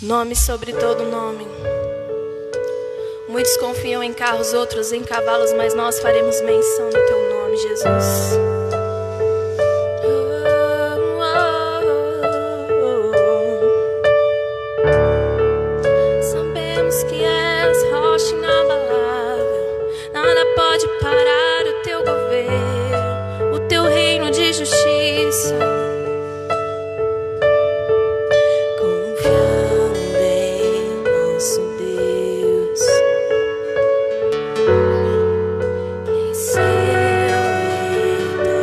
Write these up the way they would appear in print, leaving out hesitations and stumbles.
Nome sobre todo nome. Muitos confiam em carros, outros em cavalos, mas nós faremos menção do teu nome, Jesus. Sabemos que és rocha inabalável, nada pode parar o teu governo, o teu reino de justiça. Confiando em nosso Deus, em seu reino.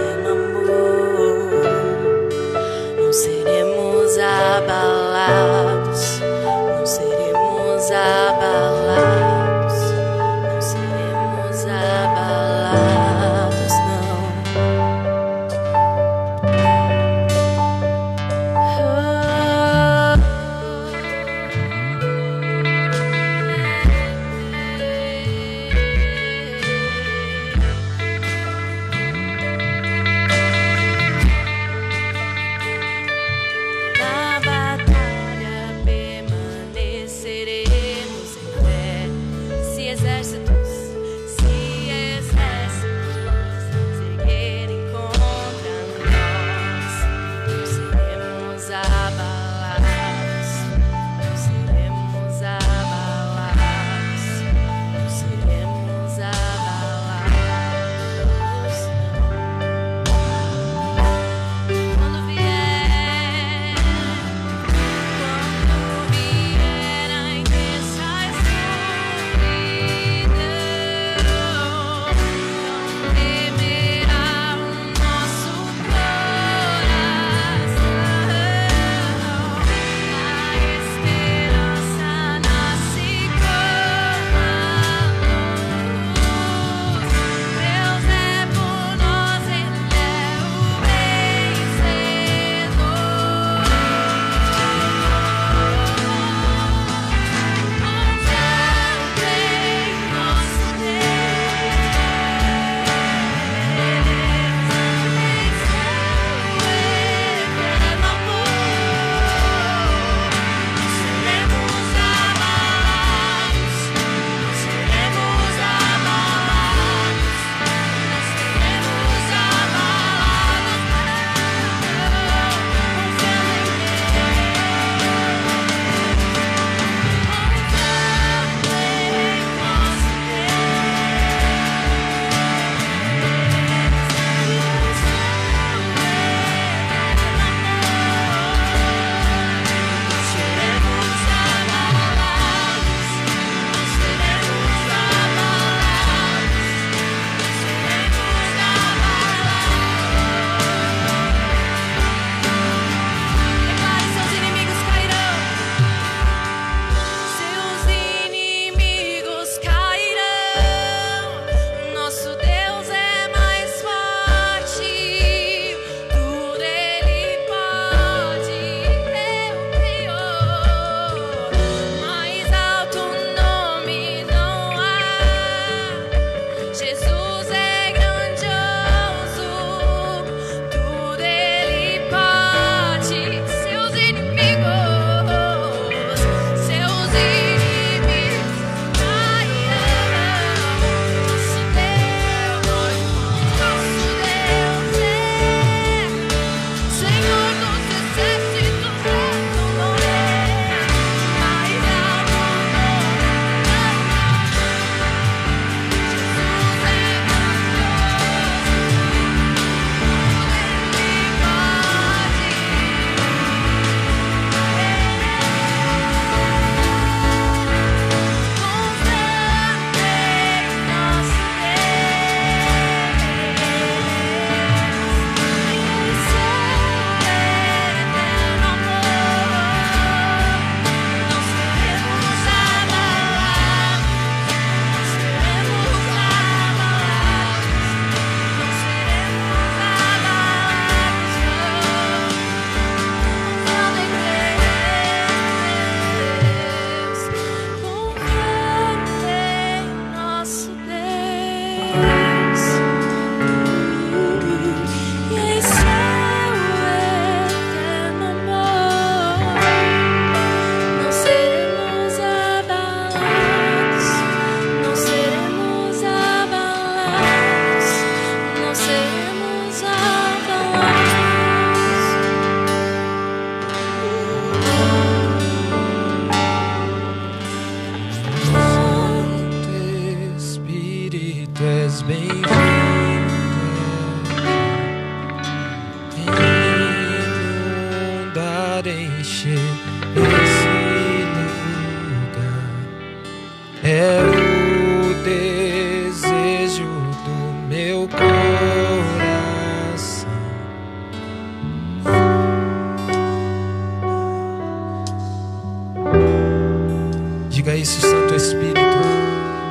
Diga isso, Santo Espírito.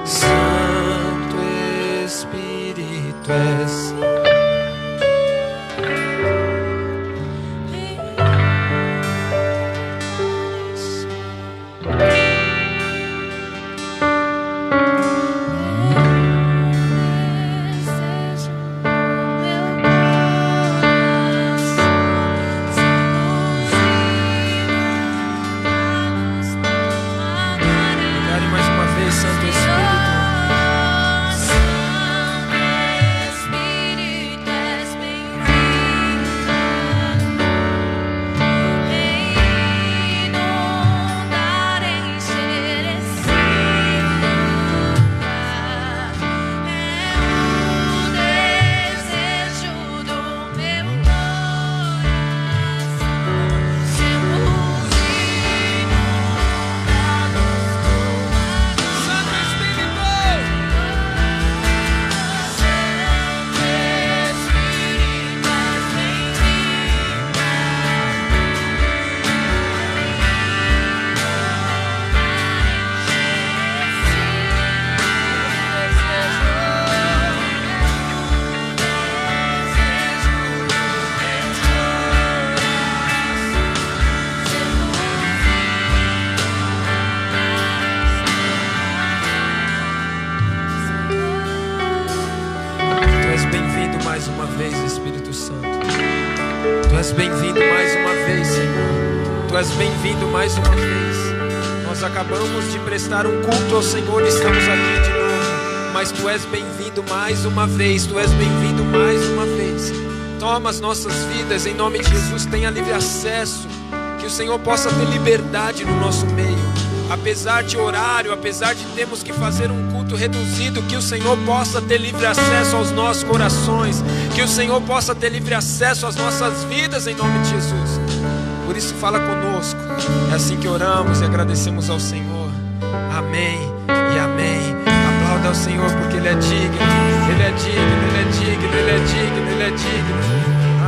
Santo Espírito és. Bem-vindo mais uma vez, Senhor. Tu és bem-vindo mais uma vez. Nós acabamos de prestar um culto ao Senhor e estamos aqui de novo. Mas Tu és bem-vindo mais uma vez. Tu és bem-vindo mais uma vez. Toma as nossas vidas em nome de Jesus. Tenha livre acesso. Que o Senhor possa ter liberdade no nosso meio. Apesar de horário, apesar de termos que fazer um culto reduzido, que o Senhor possa ter livre acesso aos nossos corações, que o Senhor possa ter livre acesso às nossas vidas em nome de Jesus. Por isso fala conosco. É assim que oramos e agradecemos ao Senhor. Amém e amém. Aplauda ao Senhor porque Ele é digno. Ele é digno, Ele é digno, Ele é digno, Ele é digno.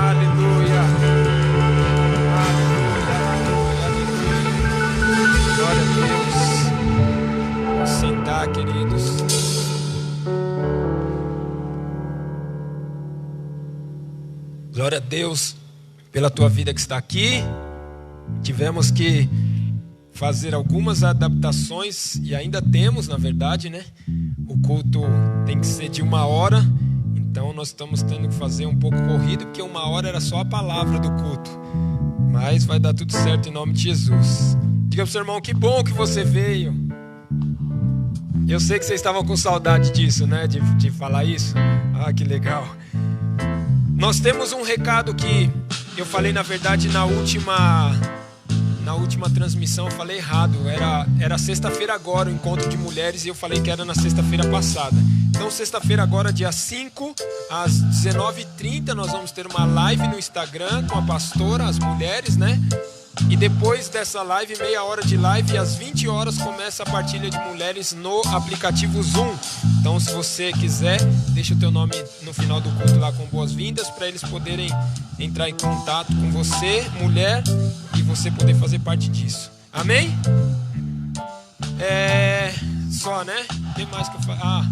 Aleluia. Glória a Deus. Vamos sentar, queridos. Glória a Deus pela tua vida que está aqui. Tivemos que fazer algumas adaptações e ainda temos, na verdade, né? O culto tem que ser de 1 hora. Então nós estamos tendo que fazer um pouco corrido, porque 1 hora era só a palavra do culto. Mas vai dar tudo certo em nome de Jesus. Diga pro seu irmão, que bom que você veio. Eu sei que vocês estavam com saudade disso, né? De falar isso. Ah, que legal. Nós temos um recado que eu falei, na verdade, na última transmissão. Eu falei errado. Era sexta-feira agora, o encontro de mulheres, e eu falei que era na sexta-feira passada. Então, sexta-feira agora, dia 5, às 19h30, nós vamos ter uma live no Instagram com a pastora, as mulheres, né? E depois dessa live, meia hora de live, às 20 horas começa a partilha de mulheres no aplicativo Zoom. Então, se você quiser, deixa o teu nome no final do culto lá com boas-vindas, para eles poderem entrar em contato com você, mulher, e você poder fazer parte disso. Amém? Só, né? Tem mais que eu falar.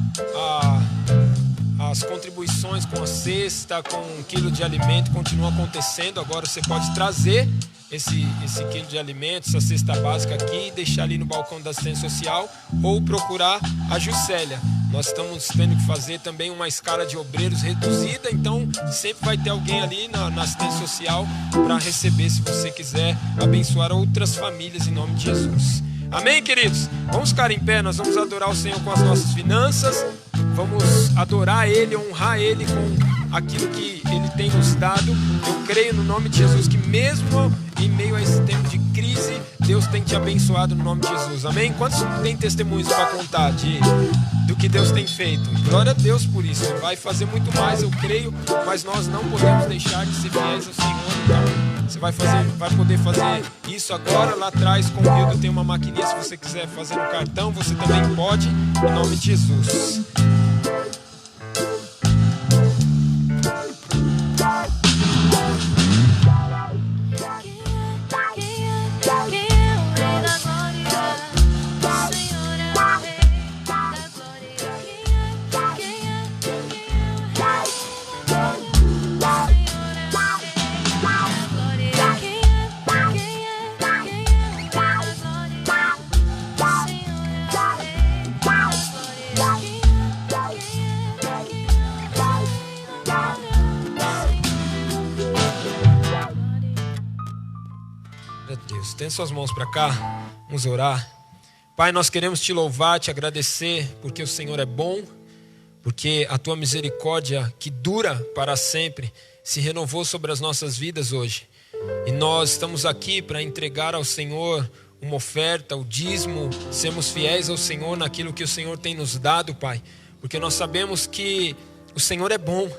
As contribuições com a cesta, com 1 quilo de alimento continuam acontecendo. Agora você pode trazer esse quilo de alimento, essa cesta básica aqui, deixar ali no balcão da assistência social, ou procurar a Juscelia. Nós estamos tendo que fazer também uma escala de obreiros reduzida, então sempre vai ter alguém ali na assistência social para receber, se você quiser abençoar outras famílias em nome de Jesus. Amém, queridos? Vamos ficar em pé, nós vamos adorar o Senhor com as nossas finanças, vamos adorar Ele, honrar Ele com aquilo que Ele tem nos dado. Eu creio no nome de Jesus que mesmo em meio a esse tempo de crise, Deus tem te abençoado no nome de Jesus. Amém? Quantos tem testemunhos para contar do que Deus tem feito? Glória a Deus por isso. Vai fazer muito mais, eu creio, mas nós não podemos deixar de ser fiéis ao Senhor. Então, você vai poder fazer isso agora. Lá atrás com o Hildo tem uma maquininha, se você quiser fazer no cartão, você também pode, em nome de Jesus. Quem é o Rei da Glória? estende suas mãos para cá, vamos orar. Pai, nós queremos te louvar, te agradecer, porque o Senhor é bom, porque a tua misericórdia que dura para sempre se renovou sobre as nossas vidas hoje. E nós estamos aqui para entregar ao Senhor uma oferta, o dízimo, sermos fiéis ao Senhor naquilo que o Senhor tem nos dado, Pai. Porque nós sabemos que o Senhor é bom.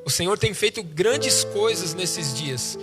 O Senhor tem feito grandes coisas nesses dias.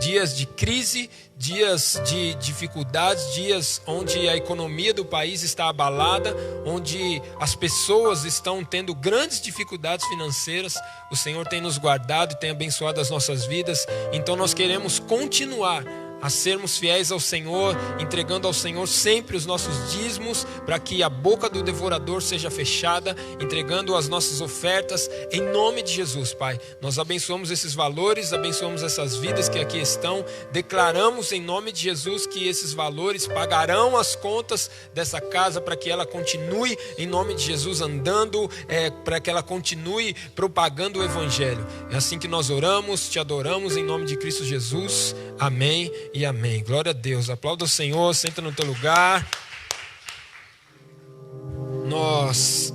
Dias de crise, dias de dificuldades, dias onde a economia do país está abalada, onde as pessoas estão tendo grandes dificuldades financeiras. O Senhor tem nos guardado e tem abençoado as nossas vidas. Então nós queremos continuar a sermos fiéis ao Senhor, entregando ao Senhor sempre os nossos dízimos, para que a boca do devorador seja fechada, entregando as nossas ofertas, em nome de Jesus, Pai. Nós abençoamos esses valores, abençoamos essas vidas que aqui estão, declaramos em nome de Jesus que esses valores pagarão as contas dessa casa, para que ela continue, em nome de Jesus, andando, para que ela continue propagando o Evangelho. É assim que nós oramos, te adoramos, em nome de Cristo Jesus. Amém e amém. Glória a Deus. Aplauda o Senhor, senta no teu lugar. Nós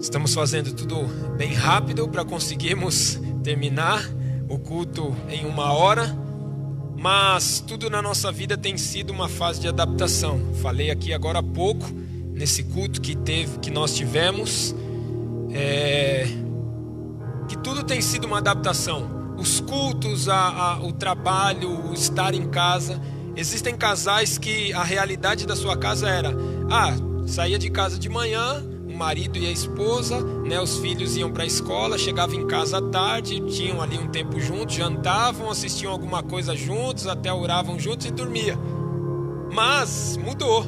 estamos fazendo tudo bem rápido para conseguirmos terminar o culto em 1 hora, mas tudo na nossa vida tem sido uma fase de adaptação. Falei aqui agora há pouco, nesse culto que nós tivemos, que tudo tem sido uma adaptação. Os cultos, o trabalho, o estar em casa. Existem casais que a realidade da sua casa era: saía de casa de manhã, o marido e a esposa, né, os filhos iam para a escola, chegavam em casa à tarde, tinham ali um tempo juntos, jantavam, assistiam alguma coisa juntos, até oravam juntos e dormia. Mas mudou,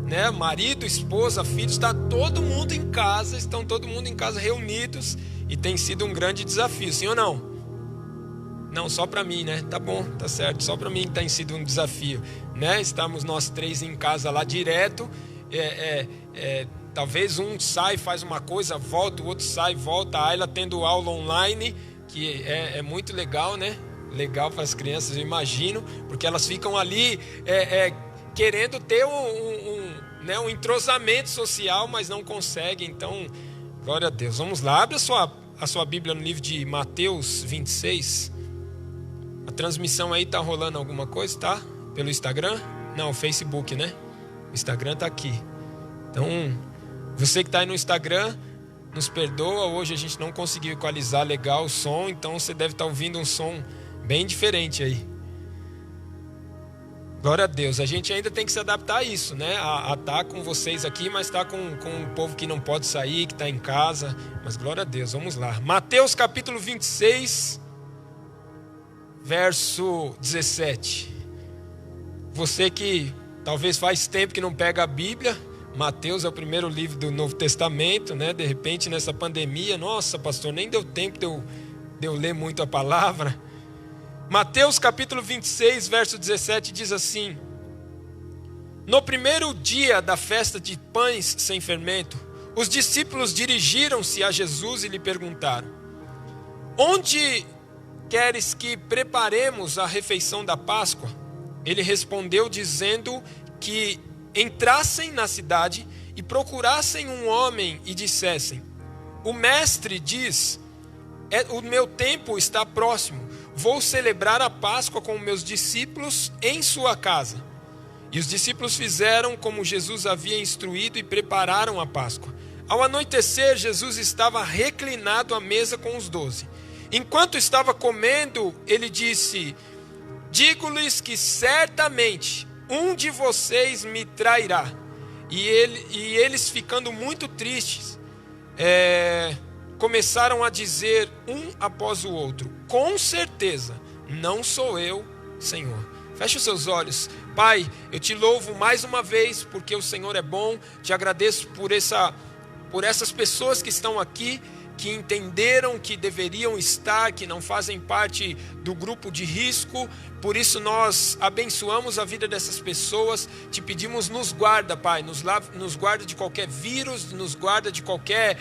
né? Marido, esposa, filhos, estão todo mundo em casa reunidos. E tem sido um grande desafio, sim ou não? Não, só para mim, né? Tá bom, tá certo. Só para mim tem sido um desafio, né? Estamos nós três em casa lá direto. Talvez um sai, faz uma coisa, volta, o outro sai, volta. A Ayla tendo aula online, que é muito legal, né? Legal para as crianças, eu imagino, porque elas ficam ali querendo ter um entrosamento social, mas não conseguem. Então, glória a Deus. Vamos lá, abre a sua Bíblia no livro de Mateus 26. A transmissão aí tá rolando alguma coisa, tá? Pelo Instagram? Não, Facebook, né? O Instagram tá aqui. Então, você que tá aí no Instagram, nos perdoa. Hoje a gente não conseguiu equalizar legal o som, então você deve estar ouvindo um som bem diferente aí. Glória a Deus. A gente ainda tem que se adaptar a isso, né? A estar com vocês aqui, mas estar com o povo que não pode sair, que está em casa. Mas glória a Deus, vamos lá. Mateus capítulo 26, verso 17. Você que talvez faz tempo que não pega a Bíblia, Mateus é o primeiro livro do Novo Testamento, né? De repente nessa pandemia, nossa pastor, nem deu tempo de eu ler muito a palavra. Mateus capítulo 26, verso 17 diz assim: No primeiro dia da festa de pães sem fermento, os discípulos dirigiram-se a Jesus e lhe perguntaram: Onde queres que preparemos a refeição da Páscoa? Ele respondeu dizendo que entrassem na cidade e procurassem um homem e dissessem: O mestre diz, o meu tempo está próximo, vou celebrar a Páscoa com meus discípulos em sua casa. E os discípulos fizeram como Jesus havia instruído e prepararam a Páscoa. Ao anoitecer, Jesus estava reclinado à mesa com os 12. Enquanto estava comendo, ele disse: Digo-lhes que certamente um de vocês me trairá. E eles, ficando muito tristes, começaram a dizer um após o outro: Com certeza, não sou eu, Senhor. Feche os seus olhos. Pai, eu te louvo mais uma vez porque o Senhor é bom. Te agradeço por essas pessoas que estão aqui, que entenderam que deveriam estar, que não fazem parte do grupo de risco. Por isso nós abençoamos a vida dessas pessoas, te pedimos, nos guarda, Pai, nos guarda de qualquer vírus, nos guarda de qualquer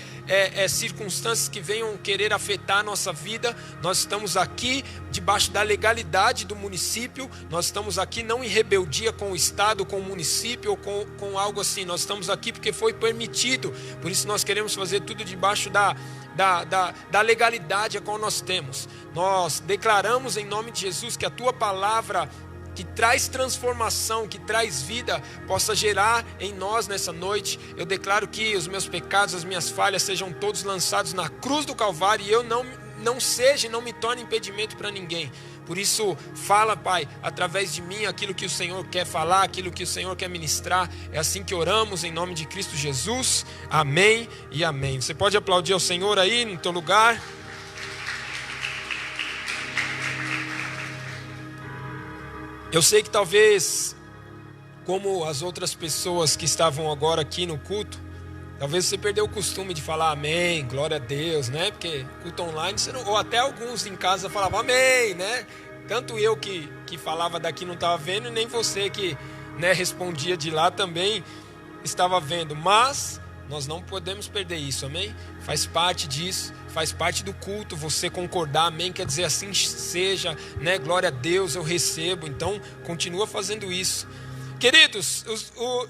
circunstâncias que venham querer afetar a nossa vida. Nós estamos aqui debaixo da legalidade do município, nós estamos aqui não em rebeldia com o Estado, com o município ou com algo assim, nós estamos aqui porque foi permitido, por isso nós queremos fazer tudo debaixo da legalidade a qual nós temos. Nós declaramos em nome de Jesus que a Tua palavra, que traz transformação, que traz vida, possa gerar em nós nessa noite. Eu declaro que os meus pecados, as minhas falhas sejam todos lançados na cruz do Calvário, e eu não seja e não me torne impedimento para ninguém. Por isso, fala, Pai, através de mim aquilo que o Senhor quer falar, aquilo que o Senhor quer ministrar. É assim que oramos em nome de Cristo Jesus. Amém e amém. Você pode aplaudir ao Senhor aí no teu lugar. Eu sei que talvez, como as outras pessoas que estavam agora aqui no culto, talvez você perdeu o costume de falar amém, glória a Deus, né? Porque culto online, ou até alguns em casa falavam amém, né? Tanto eu que falava daqui não estava vendo, e nem você que, né, respondia de lá também estava vendo. Mas nós não podemos perder isso, amém? Faz parte disso, faz parte do culto você concordar, amém? Quer dizer, assim seja, né? Glória a Deus, eu recebo. Então, continua fazendo isso. Queridos,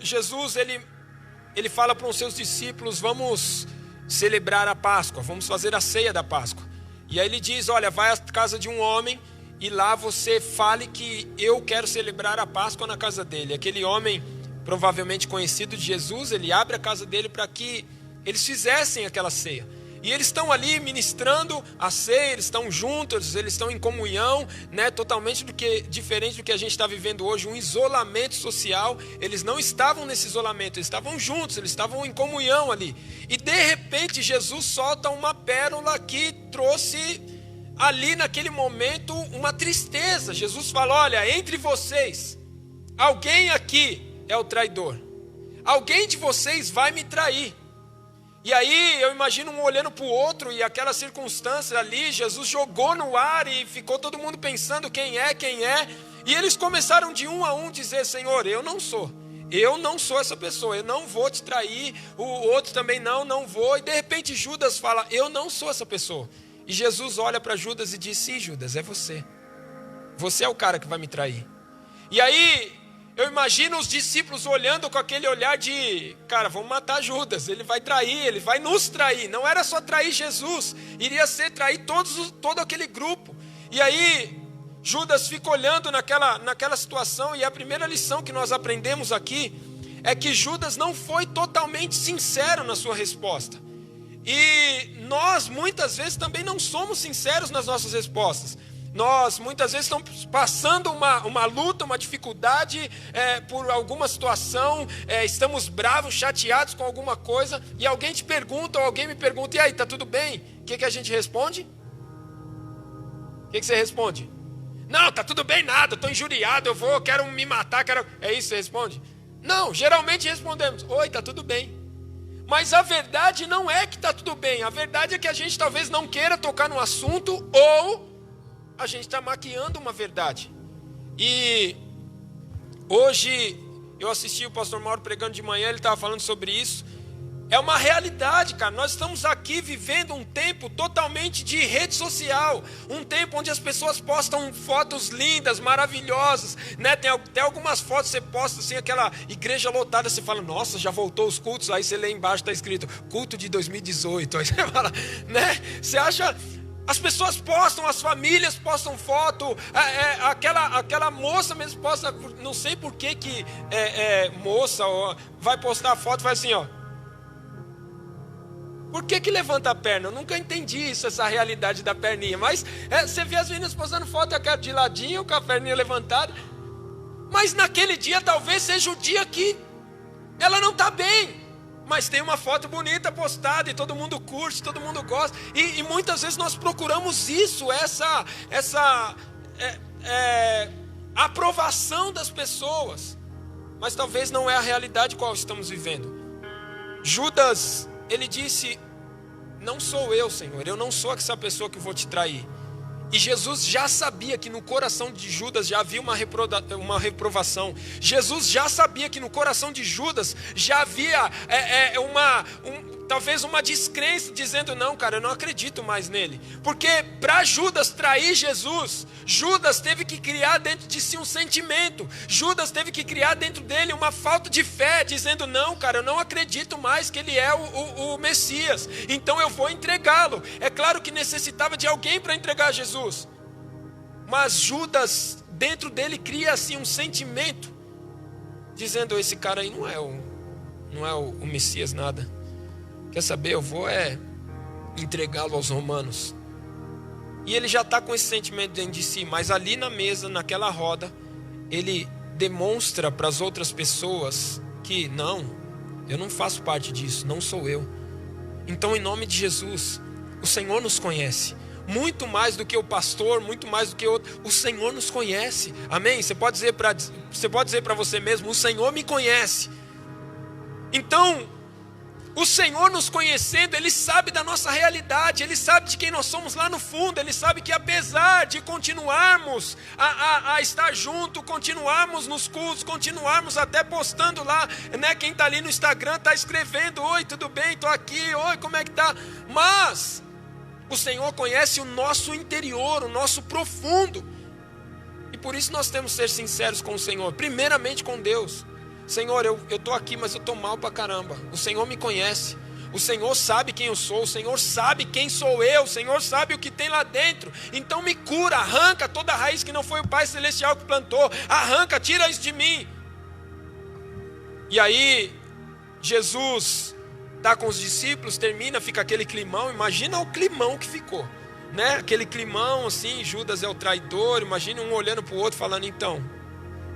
Jesus, ele fala para os seus discípulos, vamos celebrar a Páscoa, vamos fazer a ceia da Páscoa. E aí ele diz, olha, vai à casa de um homem e lá você fale que eu quero celebrar a Páscoa na casa dele. Aquele homem, provavelmente conhecido de Jesus, ele abre a casa dele para que eles fizessem aquela ceia. E eles estão ali ministrando a ceia, eles estão juntos, eles estão em comunhão, né? Totalmente diferente do que a gente está vivendo hoje, um isolamento social. Eles não estavam nesse isolamento, eles estavam juntos, eles estavam em comunhão ali. E de repente Jesus solta uma pérola que trouxe ali naquele momento uma tristeza. Jesus fala, olha, entre vocês, alguém aqui é o traidor. Alguém de vocês vai me trair. E aí eu imagino um olhando para o outro, e aquela circunstância ali, Jesus jogou no ar e ficou todo mundo pensando quem é, e eles começaram de um a um dizer, Senhor, eu não sou essa pessoa, eu não vou te trair, o outro também não vou, e de repente Judas fala, eu não sou essa pessoa, e Jesus olha para Judas e diz, sim Judas, é você é o cara que vai me trair. E aí eu imagino os discípulos olhando com aquele olhar de, cara, vamos matar Judas, ele vai trair, ele vai nos trair. Não era só trair Jesus, iria ser trair todo aquele grupo. E aí Judas fica olhando naquela situação, e a primeira lição que nós aprendemos aqui é que Judas não foi totalmente sincero na sua resposta. E nós muitas vezes também não somos sinceros nas nossas respostas. Nós muitas vezes estamos passando uma luta, uma dificuldade por alguma situação, estamos bravos, chateados com alguma coisa, e alguém te pergunta, ou alguém me pergunta, e aí, tá tudo bem? O que a gente responde? O que você responde? Não, tá tudo bem nada, estou injuriado, eu quero me matar, é isso que você responde? Não, geralmente respondemos, oi, tá tudo bem. Mas a verdade não é que tá tudo bem, a verdade é que a gente talvez não queira tocar no assunto, ou a gente está maquiando uma verdade. E hoje eu assisti o pastor Mauro pregando de manhã, ele estava falando sobre isso. É uma realidade, cara. Nós estamos aqui vivendo um tempo totalmente de rede social, um tempo onde as pessoas postam fotos lindas, maravilhosas, né? Tem até algumas fotos que você posta assim, aquela igreja lotada, você fala, nossa, já voltou os cultos. Aí você lê embaixo, está escrito culto de 2018. Aí você fala, né? Você acha... As pessoas postam, as famílias postam foto, aquela moça mesmo posta, não sei por que moça vai postar a foto, faz assim, ó. Por que levanta a perna? Eu nunca entendi isso, essa realidade da perninha, mas você vê as meninas postando foto de ladinho, com a perninha levantada, mas naquele dia talvez seja o dia que ela não está bem. Mas tem uma foto bonita postada e todo mundo curte, todo mundo gosta. E muitas vezes nós procuramos isso, essa aprovação das pessoas. Mas talvez não é a realidade qual estamos vivendo. Judas, ele disse, não sou eu, Senhor, eu não sou essa pessoa que vou te trair. E Jesus já sabia que no coração de Judas já havia uma reprovação. Jesus já sabia que no coração de Judas já havia talvez uma descrença, dizendo, não, cara, eu não acredito mais nele. Porque para Judas trair Jesus, Judas teve que criar dentro de si um sentimento. Judas teve que criar dentro dele uma falta de fé, dizendo, não, cara, eu não acredito mais que ele é o Messias. Então eu vou entregá-lo. É claro que necessitava de alguém para entregar Jesus. Mas Judas, dentro dele, cria assim um sentimento, dizendo, esse cara aí não é o Messias nada. Quer saber, eu vou entregá-lo aos romanos. E ele já está com esse sentimento dentro de si, mas ali na mesa, naquela roda, ele demonstra para as outras pessoas que não, eu não faço parte disso, não sou eu. Então, em nome de Jesus, o Senhor nos conhece. Muito mais do que o pastor, muito mais do que outro, o Senhor nos conhece. Amém? Você pode dizer para você mesmo, o Senhor me conhece. Então, o Senhor nos conhecendo, Ele sabe da nossa realidade, Ele sabe de quem nós somos lá no fundo, Ele sabe que apesar de continuarmos a estar junto, continuarmos nos cultos, continuarmos até postando lá, né? Quem está ali no Instagram está escrevendo, oi, tudo bem, estou aqui, oi, como é que está? Mas o Senhor conhece o nosso interior, o nosso profundo, e por isso nós temos que ser sinceros com o Senhor, primeiramente com Deus. Senhor, eu estou aqui, mas eu estou mal pra caramba. O Senhor me conhece. O Senhor sabe quem eu sou. O Senhor sabe quem sou eu. O Senhor sabe o que tem lá dentro. Então me cura, arranca toda a raiz que não foi o Pai Celestial que plantou. Arranca, tira isso de mim. E aí, Jesus está com os discípulos, termina, fica aquele climão. Imagina o climão que ficou, né? Aquele climão assim, Judas é o traidor. Imagina um olhando para o outro falando, então,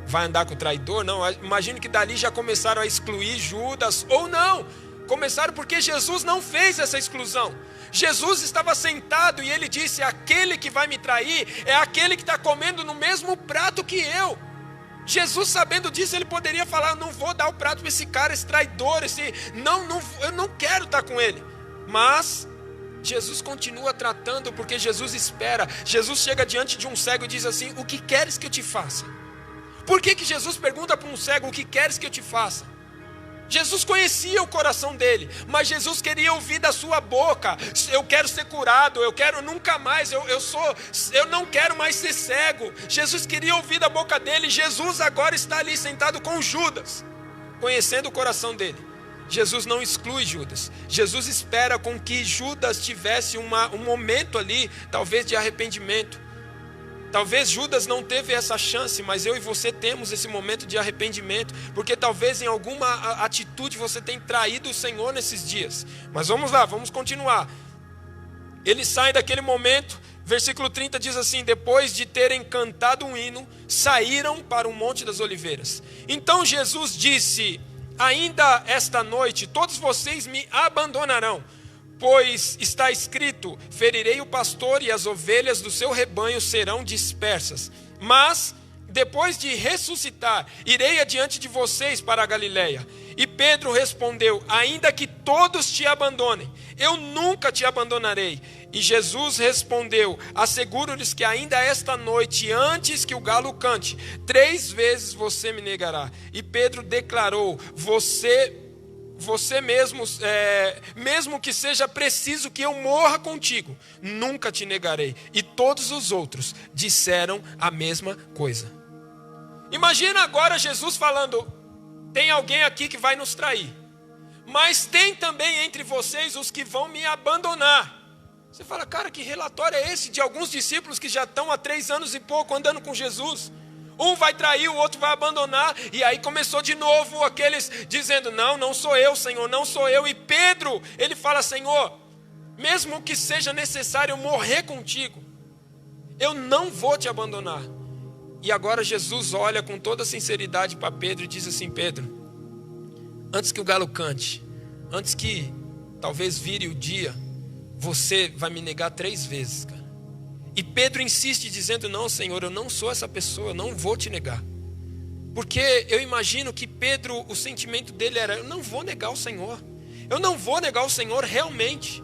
vai andar com o traidor? Não, imagino que dali já começaram a excluir Judas, ou não, começaram porque Jesus não fez essa exclusão. Jesus estava sentado e ele disse, aquele que vai me trair é aquele que está comendo no mesmo prato que eu. Jesus, sabendo disso, ele poderia falar, não vou dar o prato para esse cara, esse traidor, eu não quero estar com ele. Mas Jesus continua tratando, porque Jesus espera. Jesus chega diante de um cego e diz assim, o que queres que eu te faça? Por que Jesus pergunta para um cego, o que queres que eu te faça? Jesus conhecia o coração dele, mas Jesus queria ouvir da sua boca, eu quero ser curado, eu quero nunca mais, eu não quero mais ser cego. Jesus queria ouvir da boca dele. Jesus agora está ali sentado com Judas, conhecendo o coração dele. Jesus não exclui Judas. Jesus espera com que Judas tivesse um momento ali, talvez de arrependimento. Talvez Judas não teve essa chance, mas eu e você temos esse momento de arrependimento, porque talvez em alguma atitude você tenha traído o Senhor nesses dias. Mas vamos lá, vamos continuar. Ele sai daquele momento, versículo 30 diz assim, depois de terem cantado um hino, saíram para o Monte das Oliveiras. Então Jesus disse, ainda esta noite todos vocês me abandonarão. Pois está escrito, ferirei o pastor e as ovelhas do seu rebanho serão dispersas. Mas, depois de ressuscitar, irei adiante de vocês para a Galileia. E Pedro respondeu, ainda que todos te abandonem, eu nunca te abandonarei. E Jesus respondeu, asseguro-lhes que ainda esta noite, antes que o galo cante, 3 vezes você me negará. E Pedro declarou, você mesmo, mesmo que seja preciso que eu morra contigo, nunca te negarei. E todos os outros disseram a mesma coisa. Imagina agora Jesus falando, tem alguém aqui que vai nos trair, mas tem também entre vocês os que vão me abandonar. Você fala, cara, que relatório é esse de alguns discípulos que já estão há 3 anos e pouco andando com Jesus? Um vai trair, o outro vai abandonar. E aí começou de novo aqueles dizendo, não sou eu, Senhor, não sou eu. E Pedro, ele fala, Senhor, mesmo que seja necessário eu morrer contigo, eu não vou te abandonar. E agora Jesus olha com toda sinceridade para Pedro e diz assim, Pedro, antes que o galo cante, antes que talvez vire o dia, você vai me negar 3 vezes, cara. E Pedro insiste dizendo, não, Senhor, eu não sou essa pessoa, eu não vou te negar. Porque eu imagino que Pedro, o sentimento dele era, eu não vou negar o Senhor. Eu não vou negar o Senhor realmente.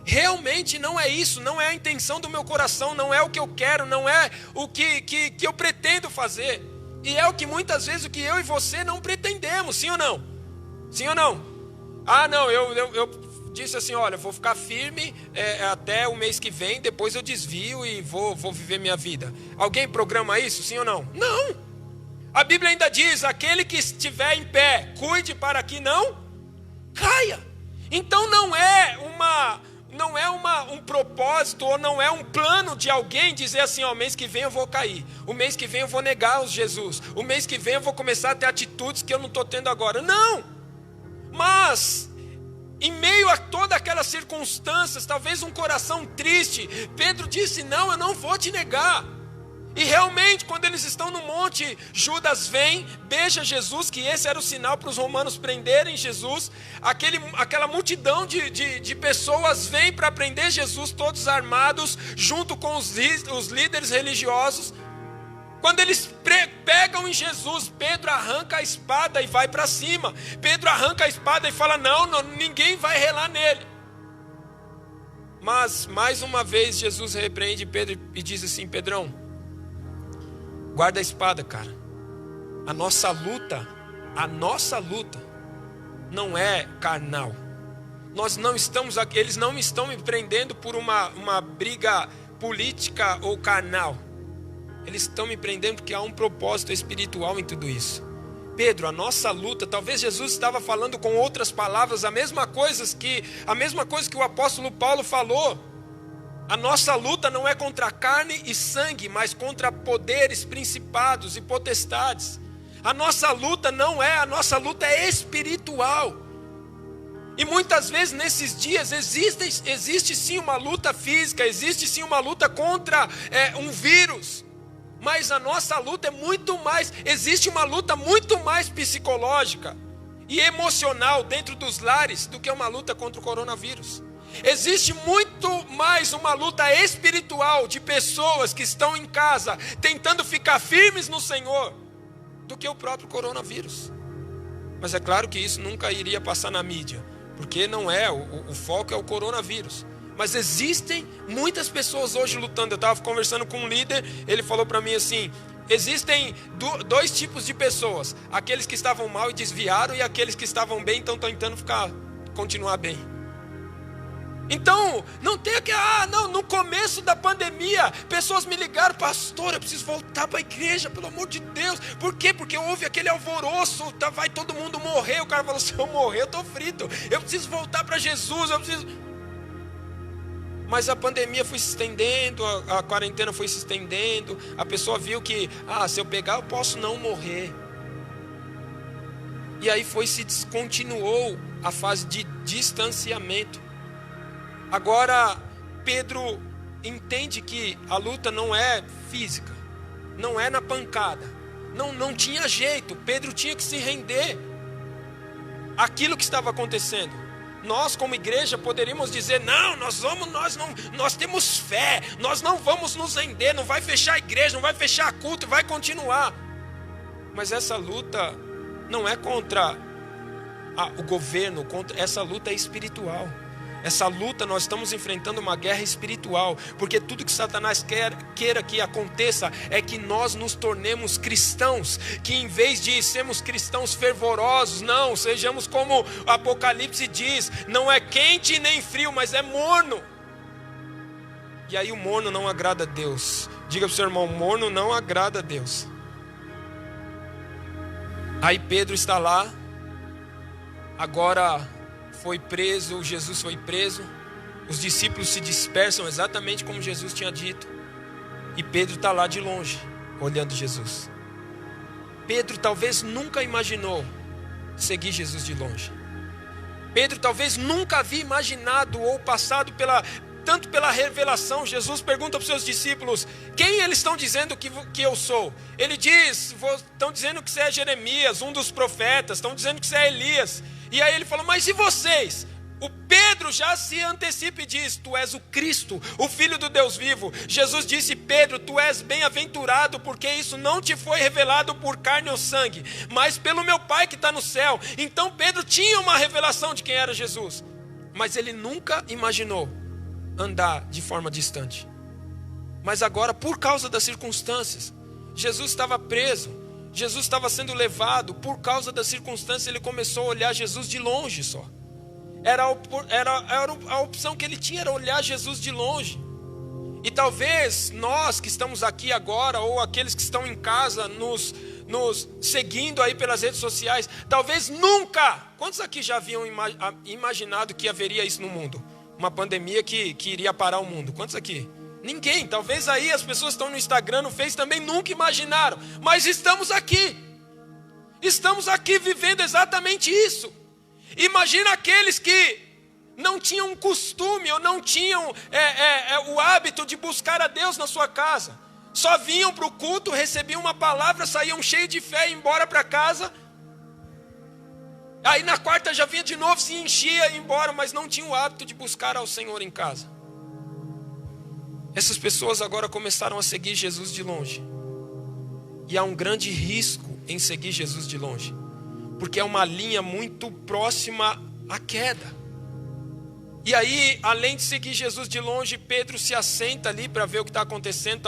realmente não é isso, não é a intenção do meu coração, não é o que eu quero, não é o que eu pretendo fazer. E é o que muitas vezes o que eu e você não pretendemos, sim ou não? Sim ou não? Ah, não, eu disse assim, olha, vou ficar firme até o mês que vem, depois eu desvio e vou viver minha vida. Alguém programa isso, sim ou não? Não. A Bíblia ainda diz, aquele que estiver em pé, cuide para que não caia. Então não é um propósito ou não é um plano de alguém dizer assim, ó, o mês que vem eu vou cair, o mês que vem eu vou negar os Jesus, o mês que vem eu vou começar a ter atitudes que eu não estou tendo agora. Não, mas em meio a todas aquelas circunstâncias, talvez um coração triste, Pedro disse, não, eu não vou te negar. E realmente, quando eles estão no monte, Judas vem, beija Jesus, que esse era o sinal para os romanos prenderem Jesus. Aquela multidão de pessoas vem para prender Jesus, todos armados, junto com os líderes religiosos. Quando eles pegam em Jesus, Pedro arranca a espada e vai para cima. Pedro arranca a espada e fala, não, ninguém vai relar nele. Mas, mais uma vez, Jesus repreende Pedro e diz assim, Pedrão, guarda a espada, cara. A nossa luta não é carnal. Nós não estamos aqui, eles não estão me prendendo por uma briga política ou carnal. Eles estão me prendendo porque há um propósito espiritual em tudo isso. Pedro, a nossa luta, talvez Jesus estava falando com outras palavras, a mesma coisa que o apóstolo Paulo falou. A nossa luta não é contra carne e sangue, mas contra poderes, principados e potestades. A nossa luta é espiritual. E muitas vezes nesses dias existe sim uma luta física, existe sim uma luta contra um vírus. Mas a nossa luta é muito mais, existe uma luta muito mais psicológica e emocional dentro dos lares do que uma luta contra o coronavírus. Existe muito mais uma luta espiritual de pessoas que estão em casa tentando ficar firmes no Senhor do que o próprio coronavírus. Mas é claro que isso nunca iria passar na mídia, porque não é, o foco é o coronavírus. Mas existem muitas pessoas hoje lutando. Eu estava conversando com um líder, ele falou para mim assim, existem dois tipos de pessoas, aqueles que estavam mal e desviaram e aqueles que estavam bem e estão tentando continuar bem. Então, não tem que, no começo da pandemia, pessoas me ligaram, pastor, eu preciso voltar para a igreja, pelo amor de Deus. Por quê? Porque houve aquele alvoroço, vai todo mundo morrer. O cara falou, se eu morrer, eu estou frito. Eu preciso voltar para Jesus, Mas a pandemia foi se estendendo, a quarentena foi se estendendo, a pessoa viu que, se eu pegar, eu posso não morrer. E aí se descontinuou a fase de distanciamento. Agora, Pedro entende que a luta não é física, não é na pancada, não tinha jeito, Pedro tinha que se render àquilo que estava acontecendo. Nós como igreja poderíamos dizer, nós temos fé, nós não vamos nos render, não vai fechar a igreja, não vai fechar culto, vai continuar. Mas essa luta não é contra o governo, essa luta é espiritual. Essa luta, nós estamos enfrentando uma guerra espiritual, porque tudo que Satanás queira que aconteça é que nós nos tornemos cristãos, que em vez de sermos cristãos fervorosos, não, sejamos como o Apocalipse diz, não é quente nem frio, mas é morno. E aí o morno não agrada a Deus. Diga para o seu irmão, morno não agrada a Deus. Aí Pedro está lá, agora foi preso, Jesus foi preso, os discípulos se dispersam exatamente como Jesus tinha dito, e Pedro está lá de longe, olhando Jesus. Pedro talvez nunca imaginou seguir Jesus de longe. Pedro talvez nunca havia imaginado ou passado tanto pela revelação. Jesus pergunta para os seus discípulos, quem eles estão dizendo que eu sou? Ele diz, estão dizendo que você é Jeremias, um dos profetas, estão dizendo que você é Elias. E aí ele falou, mas e vocês? O Pedro já se antecipa e diz, tu és o Cristo, o Filho do Deus vivo. Jesus disse, Pedro, tu és bem-aventurado, porque isso não te foi revelado por carne ou sangue, mas pelo meu Pai que está no céu. Então Pedro tinha uma revelação de quem era Jesus, mas ele nunca imaginou andar de forma distante. Mas agora, por causa das circunstâncias, Jesus estava preso, Jesus estava sendo levado. Por causa das circunstâncias, ele começou a olhar Jesus de longe só. Era a opção que ele tinha, era olhar Jesus de longe. E talvez nós que estamos aqui agora, ou aqueles que estão em casa nos seguindo aí pelas redes sociais, talvez nunca, quantos aqui já haviam imaginado que haveria isso no mundo? Uma pandemia que iria parar o mundo? Quantos aqui? Ninguém. Talvez aí as pessoas que estão no Instagram, no Face também nunca imaginaram. Mas estamos aqui. Estamos aqui vivendo exatamente isso. Imagina aqueles que não tinham um costume ou não tinham o hábito de buscar a Deus na sua casa. Só vinham para o culto, recebiam uma palavra, saíam cheios de fé e iam embora para casa. Aí na quarta já vinha de novo, se enchia e ia embora, mas não tinha o hábito de buscar ao Senhor em casa. Essas pessoas agora começaram a seguir Jesus de longe. E há um grande risco em seguir Jesus de longe, porque é uma linha muito próxima à queda. E aí, além de seguir Jesus de longe, Pedro se assenta ali para ver o que está acontecendo,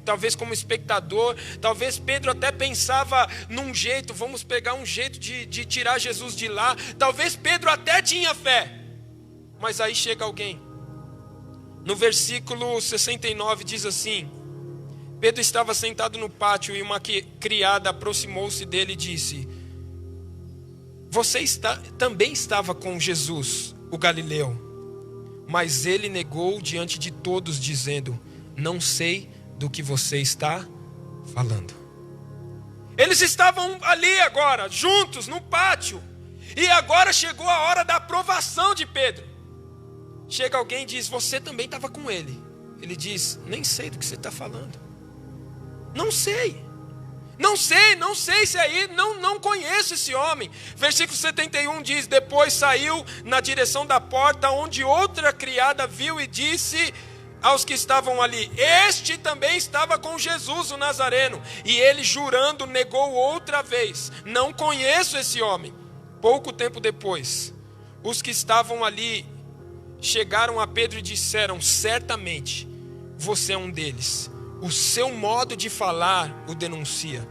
talvez como espectador. Talvez Pedro até pensava num jeito, vamos pegar um jeito de tirar Jesus de lá. Talvez Pedro até tinha fé, mas aí chega alguém. No versículo 69 diz assim: Pedro estava sentado no pátio e uma criada aproximou-se dele e disse: Você também estava com Jesus, o Galileu. Mas ele negou diante de todos, dizendo: Não sei do que você está falando. Eles estavam ali agora, juntos, no pátio. E agora chegou a hora da aprovação de Pedro. Chega alguém e diz: Você também estava com ele. Ele diz: Nem sei do que você está falando. Não sei. Não sei se aí, não conheço esse homem. Versículo 71 diz: Depois saiu na direção da porta, onde outra criada viu e disse aos que estavam ali: Este também estava com Jesus, o Nazareno. E ele, jurando, negou outra vez: Não conheço esse homem. Pouco tempo depois, os que estavam ali chegaram a Pedro e disseram: Certamente você é um deles. O seu modo de falar o denuncia.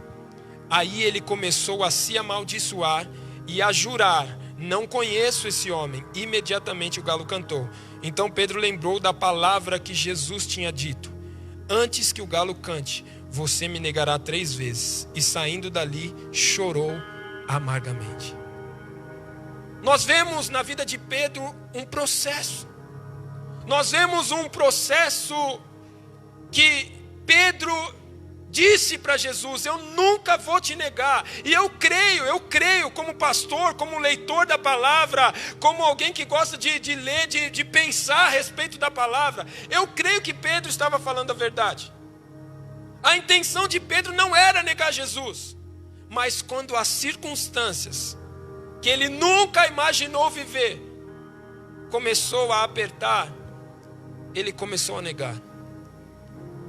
Aí ele começou a se amaldiçoar e a jurar: Não conheço esse homem. Imediatamente o galo cantou. Então Pedro lembrou da palavra que Jesus tinha dito: Antes que o galo cante, você me negará 3 vezes. E saindo dali, chorou amargamente. Nós vemos na vida de Pedro um processo. Nós vemos um processo que Pedro disse para Jesus: Eu nunca vou te negar. E eu creio como pastor, como leitor da palavra, como alguém que gosta de ler, de pensar a respeito da palavra. Eu creio que Pedro estava falando a verdade. A intenção de Pedro não era negar Jesus. Mas quando as circunstâncias que ele nunca imaginou viver começou a apertar, ele começou a negar.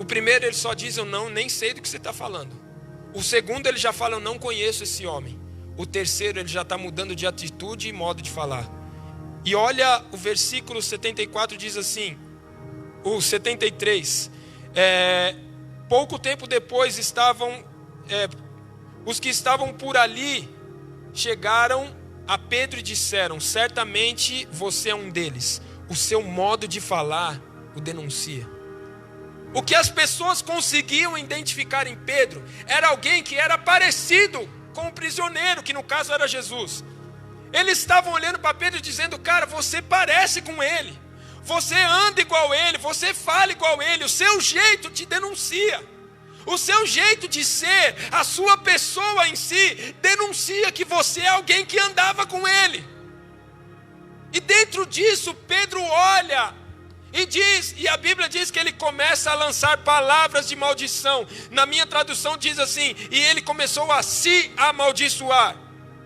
O primeiro ele só diz: Eu nem sei do que você está falando. O segundo ele já fala: Eu não conheço esse homem. O terceiro ele já está mudando de atitude e modo de falar. E olha o versículo 74, diz assim, o 73. Pouco tempo depois os que estavam por ali chegaram a Pedro e disseram: Certamente você é um deles. O seu modo de falar o denuncia. O que as pessoas conseguiam identificar em Pedro era alguém que era parecido com o prisioneiro, que no caso era Jesus. Eles estavam olhando para Pedro e dizendo: Cara, você parece com ele. Você anda igual ele, você fala igual ele. O seu jeito te denuncia. O seu jeito de ser, a sua pessoa em si, denuncia que você é alguém que andava com ele. E dentro disso, Pedro olha e a Bíblia diz que ele começa a lançar palavras de maldição. Na minha tradução diz assim: E ele começou a se amaldiçoar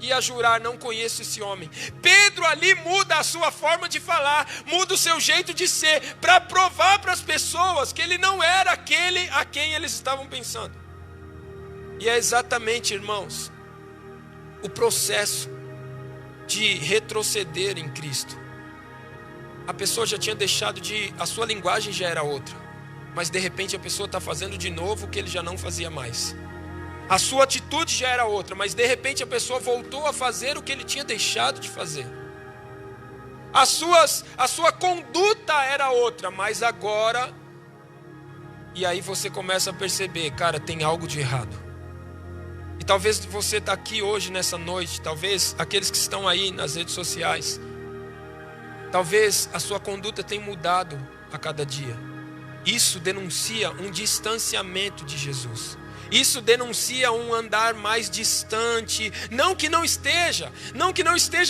e a jurar: Não conheço esse homem. Pedro ali muda a sua forma de falar, muda o seu jeito de ser, para provar para as pessoas que ele não era aquele a quem eles estavam pensando. E é exatamente, irmãos, o processo de retroceder em Cristo. a pessoa já tinha deixado a sua linguagem já era outra, mas de repente a pessoa está fazendo de novo o que ele já não fazia mais. A sua atitude já era outra, mas de repente a pessoa voltou a fazer o que ele tinha deixado de fazer. A sua conduta era outra, mas agora... E aí você começa a perceber, cara, tem algo de errado. E talvez você está aqui hoje, nessa noite, talvez aqueles que estão aí nas redes sociais, talvez a sua conduta tenha mudado a cada dia. Isso denuncia um distanciamento de Jesus. Isso denuncia um andar mais distante. Não que não esteja